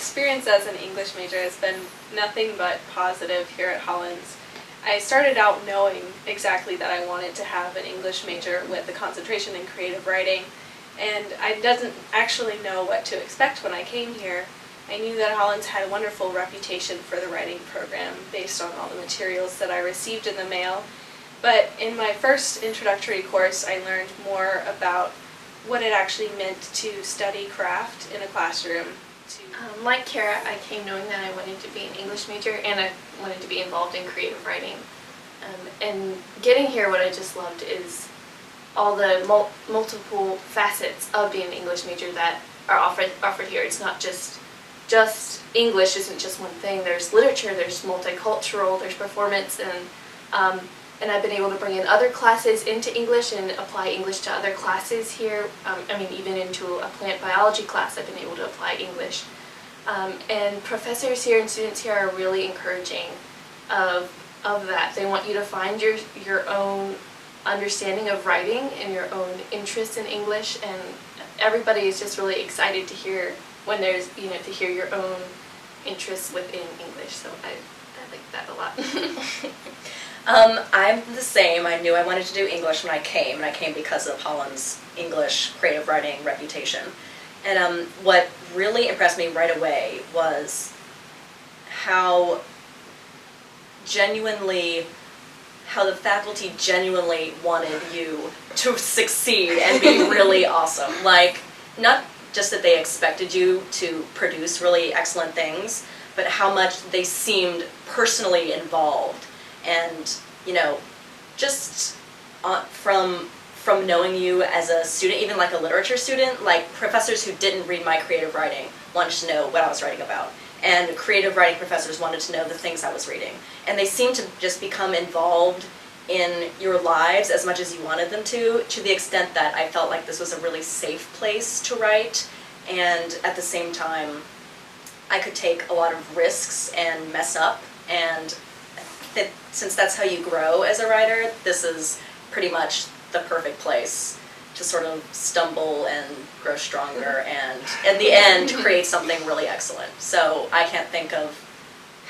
experience as an English major has been nothing but positive here at Hollins. I started out knowing exactly that I wanted to have an English major with a concentration in creative writing, and I didn't actually know what to expect when I came here. I knew that Hollins had a wonderful reputation for the writing program based on all the materials that I received in the mail, but in my first introductory course I learned more about what it actually meant to study craft in a classroom. Like Kara, I came knowing that I wanted to be an English major and I wanted to be involved in creative writing. And getting here, what I just loved is all the multiple facets of being an English major that are offered here. It's not just English isn't just one thing. There's literature, there's multicultural, there's performance, and I've been able to bring in other classes into English and apply English to other classes here. Even into a plant biology class, I've been able to apply English. And professors here and students here are really encouraging of that. They want you to find your own understanding of writing and your own interest in English, and everybody is just really excited to hear when there's, to hear your own interests within English. So I like that a lot. I'm the same. I knew I wanted to do English when I came, and I came because of Hollins' English creative writing reputation. And what really impressed me right away was how the faculty genuinely wanted you to succeed and be really awesome. Like, not just that they expected you to produce really excellent things, but how much they seemed personally involved. And, just from knowing you as a student, even like a literature student, like professors who didn't read my creative writing wanted to know what I was writing about. And creative writing professors wanted to know the things I was reading. And they seemed to just become involved in your lives as much as you wanted them to the extent that I felt like this was a really safe place to write. And at the same time, I could take a lot of risks and mess up. And since that's how you grow as a writer, this is pretty much the perfect place to sort of stumble and grow stronger and, in the end, create something really excellent. So I can't think of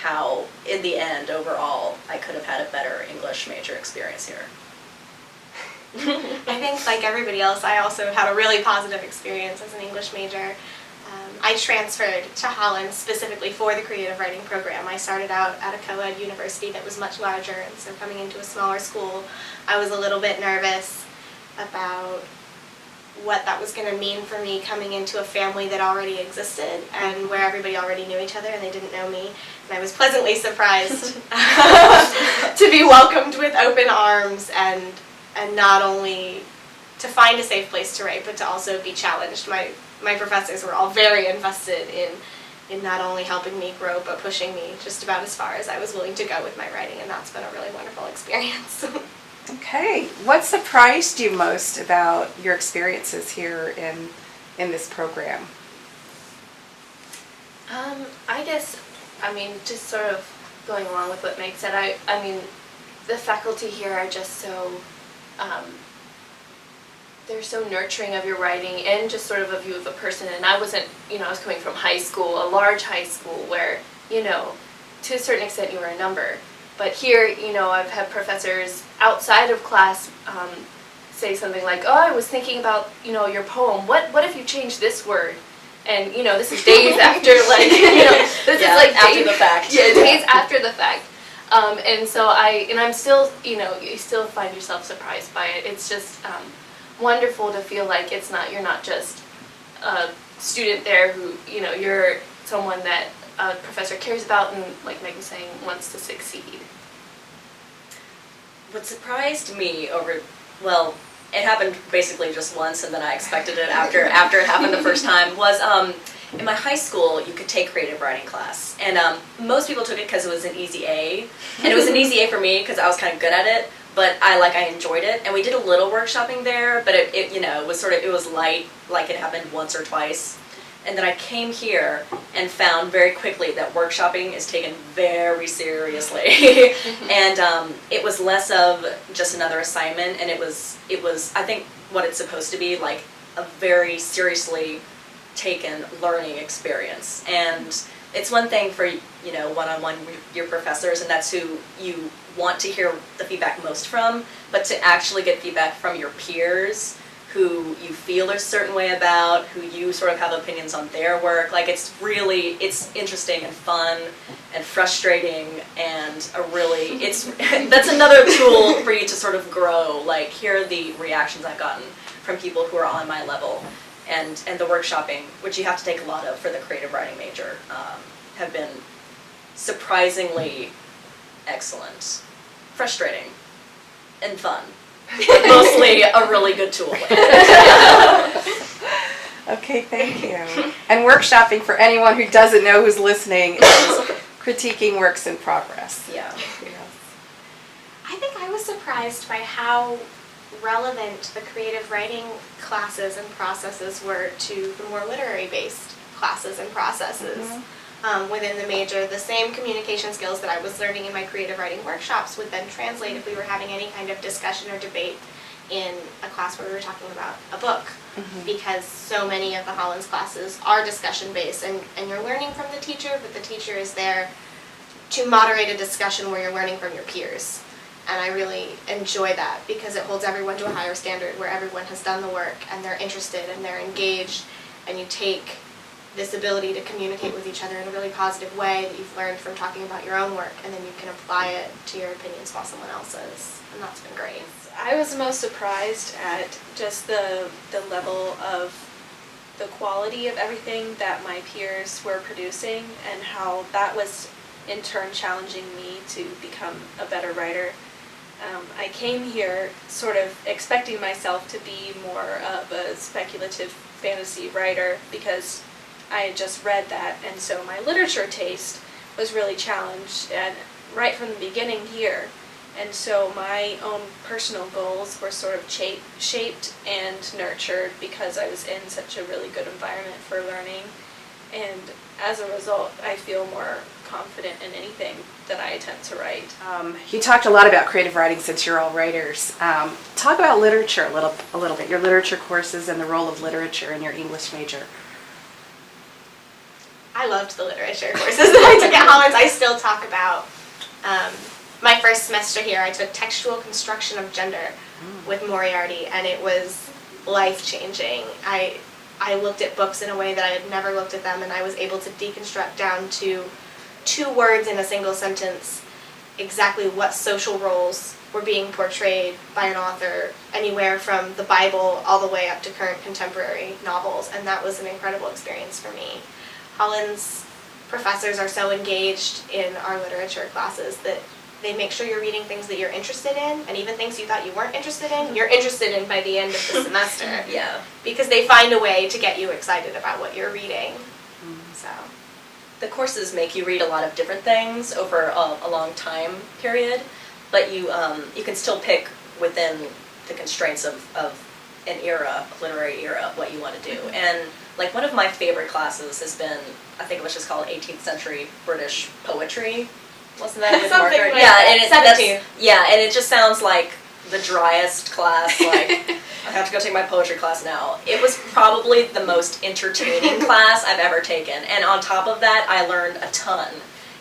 how, in the end, overall, I could have had a better English major experience here. I think, like everybody else, I also had a really positive experience as an English major. I transferred to Hollins specifically for the creative writing program. I started out at a co-ed university that was much larger, and so coming into a smaller school, I was a little bit nervous about what that was going to mean for me coming into a family that already existed and where everybody already knew each other and they didn't know me. And I was pleasantly surprised to be welcomed with open arms and not only to find a safe place to write, but to also be challenged. My professors were all very invested in not only helping me grow, but pushing me just about as far as I was willing to go with my writing, and that's been a really wonderful experience. Okay, what surprised you most about your experiences here in this program? I guess, just sort of going along with what Meg said, the faculty here are just so, they're so nurturing of your writing and just sort of a view of a person. And I wasn't, I was coming from high school, a large high school where, to a certain extent you were a number. But here, I've had professors outside of class say something like, oh, I was thinking about, your poem. What if you change this word? And, this is days after, this is like after days, the fact. Yeah, days after the fact. And so I'm still, you still find yourself surprised by it. It's just wonderful to feel like you're not just a student there who, you're someone that a professor cares about and, like Meg was saying, wants to succeed. What surprised me it happened basically just once, and then I expected it after it happened the first time, was in my high school you could take creative writing class, and most people took it because it was an easy A, and it was an easy A for me because I was kind of good at it, but I enjoyed it, and we did a little workshopping there, but it was light, like it happened once or twice. And then I came here and found very quickly that workshopping is taken very seriously. And it was less of just another assignment, and it was I think what it's supposed to be, like a very seriously taken learning experience. And it's one thing for, one-on-one with your professors, and that's who you want to hear the feedback most from, but to actually get feedback from your peers who you feel a certain way about, who you sort of have opinions on their work. Like, it's interesting and fun and frustrating, and that's another tool for you to sort of grow. Like, here are the reactions I've gotten from people who are on my level, and the workshopping, which you have to take a lot of for the creative writing major, have been surprisingly excellent, frustrating, and fun. But mostly a really good tool. Okay, thank you. And workshopping, for anyone who doesn't know who's listening, is critiquing works in progress. Yeah. I think I was surprised by how relevant the creative writing classes and processes were to the more literary-based classes and processes within the major. The same communication skills that I was learning in my creative writing workshops would then translate if we were having any kind of discussion or debate in a class where we were talking about a book, because so many of the Hollins classes are discussion-based, and you're learning from the teacher, but the teacher is there to moderate a discussion where you're learning from your peers. And I really enjoy that because it holds everyone to a higher standard, where everyone has done the work and they're interested and they're engaged, and you take this ability to communicate with each other in a really positive way that you've learned from talking about your own work, and then you can apply it to your opinions while someone else's, and that's been great. I was most surprised at just the level of the quality of everything that my peers were producing, and how that was in turn challenging me to become a better writer. I came here sort of expecting myself to be more of a speculative fantasy writer because I had just read that, and so my literature taste was really challenged and right from the beginning here. And so my own personal goals were sort of shaped and nurtured because I was in such a really good environment for learning. And as a result, I feel more confident in anything that I attempt to write. You talked a lot about creative writing since you're all writers. Talk about literature a little bit, your literature courses and the role of literature in your English major. I loved the literature courses that I took at Hollins. I still talk about my first semester here. I took textual construction of gender with Moriarty, and it was life-changing. I looked at books in a way that I had never looked at them, and I was able to deconstruct down to 2 words in a single sentence exactly what social roles were being portrayed by an author, anywhere from the Bible all the way up to current contemporary novels, and that was an incredible experience for me. Hollins professors are so engaged in our literature classes that they make sure you're reading things that you're interested in, and even things you thought you weren't interested in, you're interested in by the end of the semester. Yeah. Because they find a way to get you excited about what you're reading. So. The courses make you read a lot of different things over a long time period, but you can still pick within the constraints of an era, a literary era, what you want to do. And like one of my favorite classes has been, I think it was just called 18th century British poetry. Wasn't that with Something Margaret? like Yeah, that. and it just sounds like the driest class. Like, I have to go take my poetry class now. It was probably the most entertaining class I've ever taken, and on top of that, I learned a ton.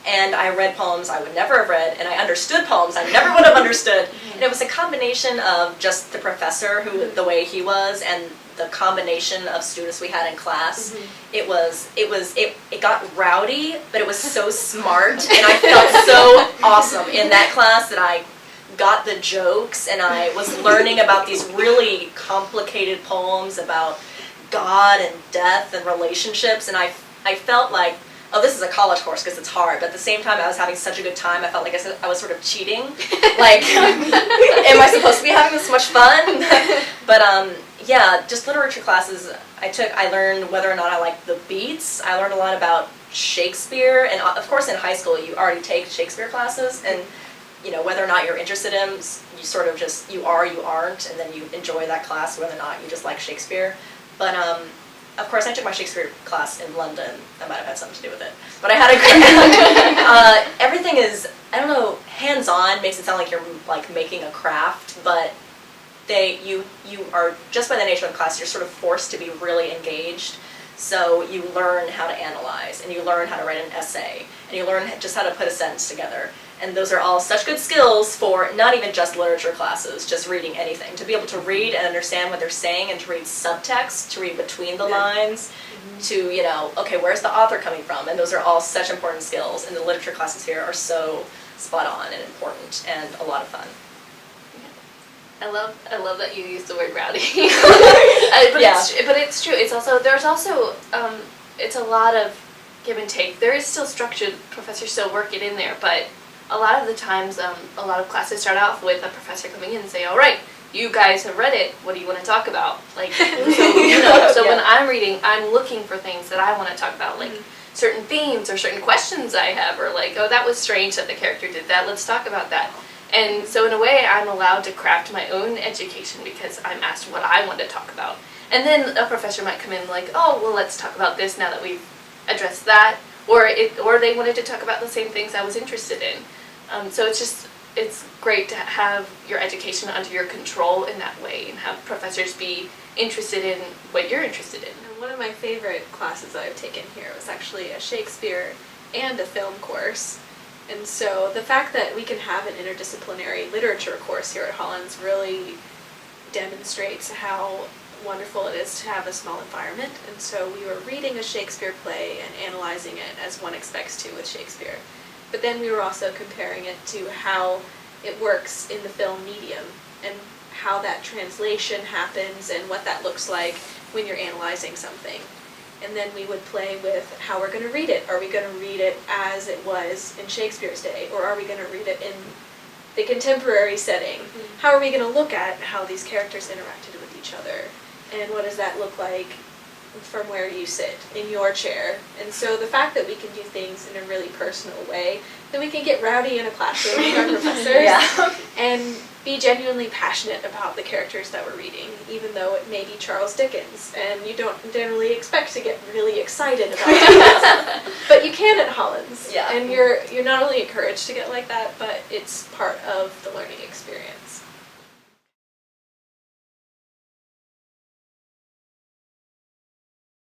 And I read poems I would never have read, and I understood poems I never would have understood. And it was a combination of just the professor, the way he was, and the combination of students we had in class. It got rowdy, but it was so smart, and I felt so awesome in that class that I got the jokes, and I was learning about these really complicated poems about God and death and relationships, and I felt like, oh, this is a college course because it's hard, but at the same time I was having such a good time, I felt like I was sort of cheating. Like, am I supposed to be having this much fun? But yeah, just literature classes I learned whether or not I liked the beats. I learned a lot about Shakespeare, and of course in high school you already take Shakespeare classes, and whether or not you're interested in, you sort of just, you aren't, and then you enjoy that class whether or not you just like Shakespeare. But of course I took my Shakespeare class in London. That might have had something to do with it. But I had a great, everything is, I don't know, hands-on makes it sound like you're like making a craft, but you are, just by the nature of the class, you're sort of forced to be really engaged. So you learn how to analyze, and you learn how to write an essay, and you learn just how to put a sentence together. And those are all such good skills for not even just literature classes, just reading anything. To be able to read and understand what they're saying, and to read subtext, to read between the lines, to, you know, okay, where's the author coming from? And those are all such important skills, and the literature classes here are so spot on and important and a lot of fun. I love that you use the word rowdy. Yeah. But it's true. It's also there's also it's a lot of give and take. There is still structure. Professors still work it in there, but a lot of the times, a lot of classes start off with a professor coming in and say, "All right, you guys have read it. What do you want to talk about?" Like, so, so when I'm reading, I'm looking for things that I want to talk about, like certain themes or certain questions I have, or like, "Oh, that was strange that the character did that. Let's talk about that." And so in a way, I'm allowed to craft my own education because I'm asked what I want to talk about. And then a professor might come in like, "Oh, well, let's talk about this now that we've addressed that," or they wanted to talk about the same things I was interested in. So it's great to have your education under your control in that way, and have professors be interested in what you're interested in. And one of my favorite classes I've taken here was actually a Shakespeare and a film course. And so the fact that we can have an interdisciplinary literature course here at Hollins really demonstrates how wonderful it is to have a small environment. And so we were reading a Shakespeare play and analyzing it as one expects to with Shakespeare. But then we were also comparing it to how it works in the film medium, and how that translation happens and what that looks like when you're analyzing something. And then we would play with how we're going to read it. Are we going to read it as it was in Shakespeare's day, or are we going to read it in the contemporary setting? How are we going to look at how these characters interacted with each other? And what does that look like from where you sit in your chair? And so the fact that we can do things in a really personal way, that we can get rowdy in a classroom with our professors and be genuinely passionate about the characters that we're reading, even though it may be Charles Dickens, and you don't generally expect to get really excited about Dickens, but you can at Hollins. Yeah. And you're not only encouraged to get like that, but it's part of the learning experience.